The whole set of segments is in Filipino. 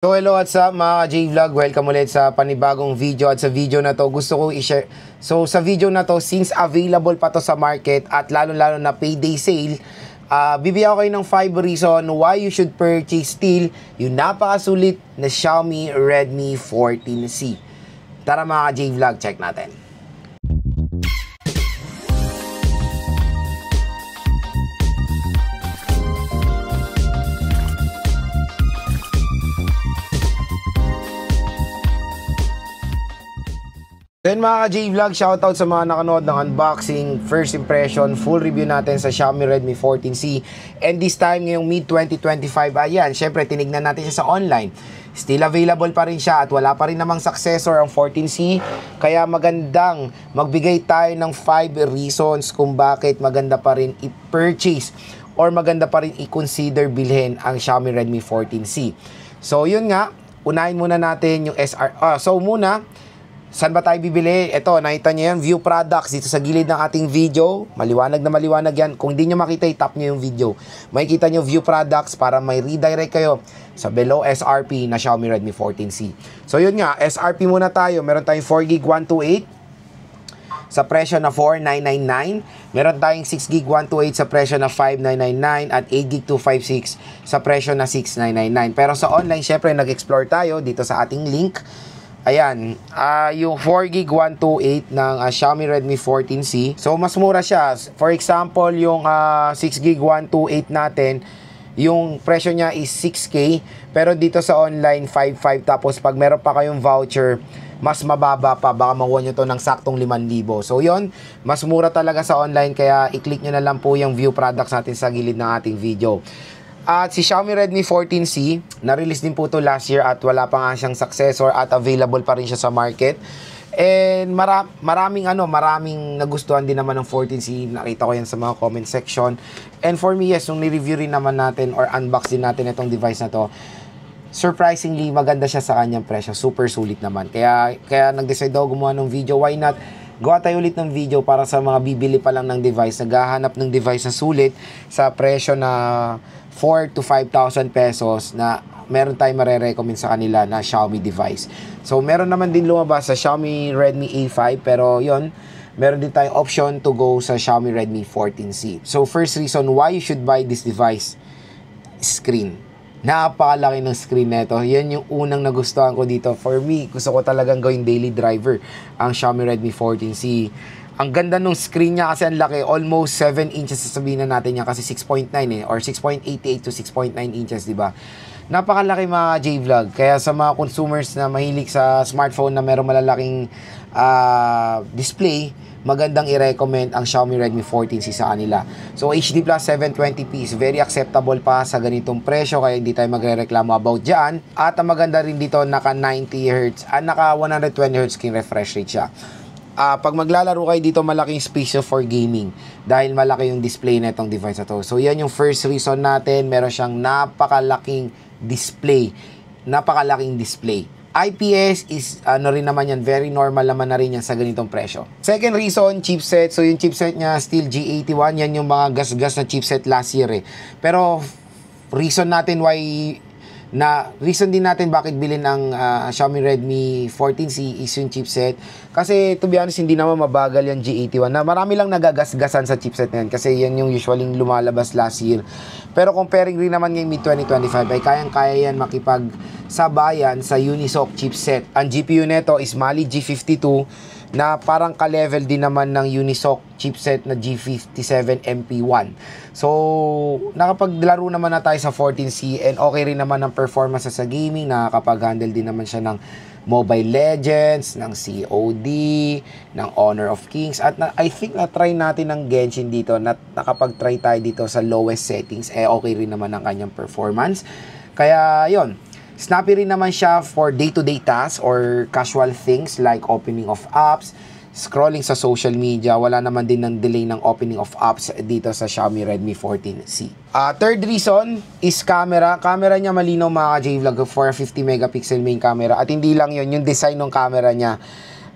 So hello, what's up mga J-Vlog? Welcome ulit sa panibagong video. At sa video na to gusto kong i-share. So sa video na to, since available pa to sa market at lalo-lalo na payday sale, bibigyan ko kayo ng 5 reason why you should purchase still yung napakasulit na Xiaomi Redmi 14C. Tara mga J-Vlog, check natin. Then mga J-Vlog, shoutout sa mga nakanood ng unboxing, first impression, full review natin sa Xiaomi Redmi 14C. And this time ngayong mid-2025, ayan, syempre tinignan natin siya sa online. Still available pa rin siya at wala pa rin namang successor ang 14C. Kaya magandang magbigay tayo ng 5 reasons kung bakit maganda pa rin i-purchase or maganda pa rin i-consider bilhin ang Xiaomi Redmi 14C. So yun nga, unahin muna natin yung SR. So muna, saan ba tayo bibili? Ito, nakita nyo yan, view products dito sa gilid ng ating video. Maliwanag na maliwanag yan. Kung di nyo makita, i-tap nyo yung video. Makikita nyo view products para may redirect kayo sa below SRP na Xiaomi Redmi 14C. So yun nga, SRP muna tayo. Meron tayong 4GB 128 sa presyo na 4,999. Meron tayong 6GB 128 sa presyo na 5,999 at 8GB 256 sa presyo na 6,999. Pero sa online, syempre, nag-explore tayo dito sa ating link. Ayan, yung 4GB 128 ng Xiaomi Redmi 14C. So, mas mura siya. For example, yung 6GB 128 natin, yung presyo niya is 6K. Pero dito sa online, 5,500. Tapos, pag meron pa kayong voucher, mas mababa pa. Baka makuha nyo to ng saktong 5,000. So, yon, mas mura talaga sa online. Kaya, i-click nyo na lang po yung view products natin sa gilid ng ating video. At si Xiaomi Redmi 14C, na-release din po ito last year at wala pa nga siyang successor at available pa rin siya sa market. And maraming nagustuhan din naman ng 14C. Nakita ko yan sa mga comment section. And for me, yes, nung ni-review rin naman natin or unbox din natin itong device na to, surprisingly, maganda siya sa kanyang presyo. Super sulit naman. Kaya nag-decide ako gumawa ng video. Why not? Gawa tayo ulit ng video para sa mga bibili pa lang ng device, naghahanap ng device na sulit sa presyo na 4,000 to 5,000 pesos na meron tayong mare-recommend sa kanila na Xiaomi device. So, meron naman din lumabas sa Xiaomi Redmi A5, pero yon, meron din tayong option to go sa Xiaomi Redmi 14C. So, first reason why you should buy this device, screen. Napakalaki ng screen nito. Yan yung unang nagustuhan ko dito. For me, gusto ko talagang gawing daily driver ang Xiaomi Redmi 14C. Ang ganda nung screen niya kasi ang laki. Almost 7 inches sasabihin na natin yan kasi 6.9 or 6.88 to 6.9 inches, diba? Napakalaki mga J-Vlog. Kaya sa mga consumers na mahilig sa smartphone na meron malalaking display, magandang i-recommend ang Xiaomi Redmi 14C sa kanila. So HD Plus 720p is very acceptable pa sa ganitong presyo, kaya hindi tayo magre-reklamo about dyan. At ang maganda rin dito, naka 90Hz naka 120Hz screen refresh rate siya. Pag maglalaro kayo dito, malaking space for gaming dahil malaki yung display na itong device na to. So yan yung first reason natin. Meron siyang napakalaking display. IPS is rin naman yan, very normal naman na rin yan sa ganitong presyo. Second reason, chipset. So yung chipset niya still G81, yan yung mga gas-gas na chipset last year eh. Pero reason din natin bakit bilhin ang Xiaomi Redmi 14C is yung chipset. Kasi to be honest, hindi naman mabagal yung G81 na marami lang nagagasgasan sa chipset na yan kasi yan yung usually lumalabas last year. Pero comparing rin naman ngayong mid-2025 ay kayang-kaya yan makipagsabayan sa Unisoc chipset. Ang GPU neto is Mali G52 na parang ka-level din naman ng Unisoc chipset na G57 MP1. So, nakapaglaro naman na tayo sa 14C and okay rin naman ang performance sa gaming. Nakakapag-handle din naman siya ng Mobile Legends, ng COD, ng Honor of Kings. At I think na-try natin ng Genshin dito. Nakapag-try tayo dito sa lowest settings. Okay rin naman ang kanyang performance. Kaya, yon. Snappy rin naman siya for day-to-day tasks or casual things like opening of apps, scrolling sa social media. Wala naman din ng delay ng opening of apps dito sa Xiaomi Redmi 14C. Third reason is camera. Camera niya malinaw mga J-Vlog, 450 megapixel main camera. At hindi lang yun, yung design ng camera niya.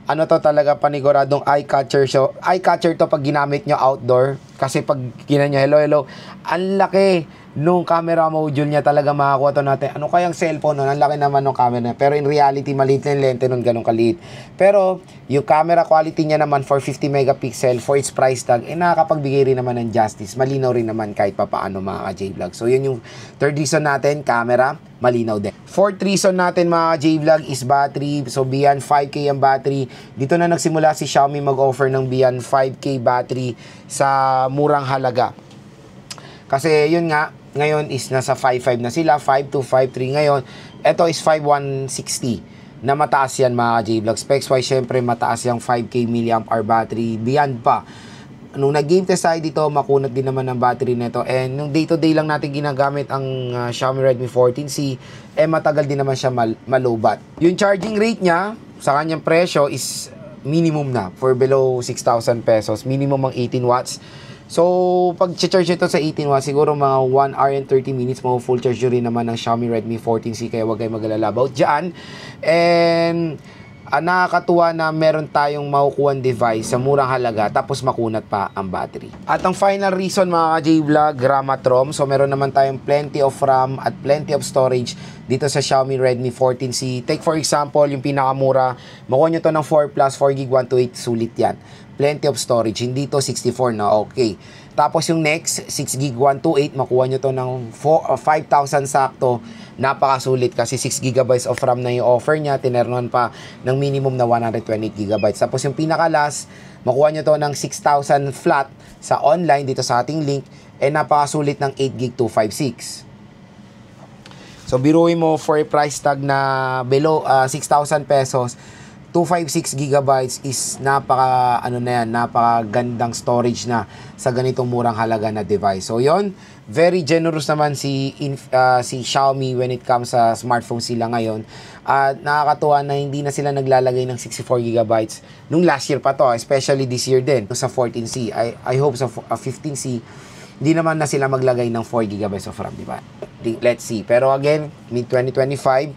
Ano to talaga, paniguradong eye-catcher to pag ginamit nyo outdoor. Kasi pag kinanya, hello, ang laki nung camera module niya, talaga makakuha to natin. Ano kayang cellphone nun? Ang laki naman ng camera niya. Pero in reality, maliit na yung lente nun, ganun kaliit. Pero, yung camera quality niya naman for 50 megapixel, for its price tag, nakakapagbigay rin naman ng justice. Malinaw rin naman kahit papaano mga ka-J-Vlog. So, yun yung third reason natin, camera, malinaw din. Fourth reason natin mga J-Vlog is battery. So, beyond 5K ang battery. Dito na nagsimula si Xiaomi mag-offer ng beyond 5K battery sa murang halaga. Kasi, yun nga, ngayon is nasa 5.5 na sila, 5.2, 5.3 ngayon. Ito is 5.160 na mataas yan mga J-Vlog. Specs-wise, syempre mataas yung 5K mAh battery. Beyond pa. Nung nag-game test tayo dito, makunat din naman ang battery nito. And nung day-to-day lang natin ginagamit ang Xiaomi Redmi 14C, matagal din naman siya malobat. Yung charging rate niya, sa kanyang presyo is minimum na. For below 6,000 pesos, minimum ang 18 watts. So, pag charge ito sa 18 watts, siguro mga 1 hour and 30 minutes, full charge rin naman ng Xiaomi Redmi 14C, kaya wag kayong mag-alala about dyan. And, nakakatuwa na meron tayong makukuha device sa murang halaga, tapos makunat pa ang battery. At ang final reason mga J-Vlog, RAM at ROM. So, meron naman tayong plenty of RAM at plenty of storage dito sa Xiaomi Redmi 14C. Take for example, yung pinakamura, makuha nyo to ng 4 plus 4GB 128, sulit yan. Plenty of storage, hindi to 64 na, okay. Tapos yung next, 6GB 128, makuha nyo to ng 5,000 sakto. Napakasulit kasi 6GB of RAM na yung offer niya, tinernon pa ng minimum na 128GB. Tapos yung pinaka-last, makuha nyo to ng 6,000 flat sa online dito sa ating link, napakasulit ng 8GB 256. So, biruin mo for a price tag na below 6,000 pesos, 256 gigabytes is napakagandang storage na sa ganitong murang halaga na device. So, yon, very generous naman si Xiaomi when it comes sa smartphone sila ngayon. At nakakatuwa na hindi na sila naglalagay ng 64 gigabytes nung last year pa to, especially this year din sa 14C. I hope sa 15C hindi naman na sila maglagay ng 4GB of RAM, di ba? Let's see. Pero again, mid-2025,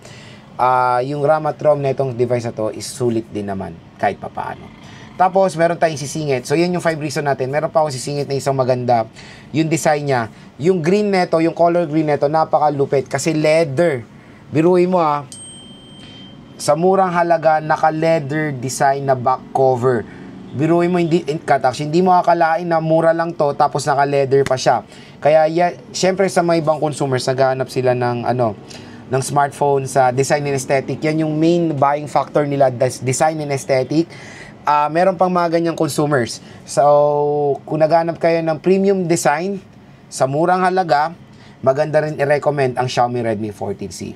yung RAM at ROM na itong device na to is sulit din naman kahit papaano. Tapos, meron tayong sisingit. So, yun yung 5 reason natin. Meron pa akong sisingit na isang maganda. Yung design niya. Yung green neto, yung color green neto, napakalupit. Kasi leather. Biruin mo sa murang halaga, naka-leather design na back cover. Biruin mo, hindi mo akalain na mura lang to, tapos naka-leather pa siya. Kaya, syempre sa mga ibang consumers, naghahanap sila ng ng smartphone sa design and aesthetic. Yan yung main buying factor nila, design and aesthetic. Meron pang mga ganyang consumers. So, kung naghanap kayo ng premium design sa murang halaga, maganda rin i-recommend ang Xiaomi Redmi 14C.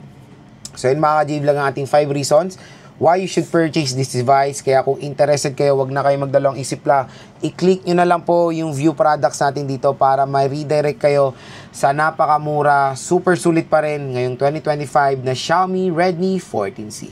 So, yun mga ka-J-Vlog ang ating 5 reasons why you should purchase this device. Kaya kung interested kayo, wag na kayo magdalawang isip la. I-click nyo na lang po yung view products natin dito para ma-redirect kayo sa napakamura, super sulit pa rin ngayong 2025 na Xiaomi Redmi 14C.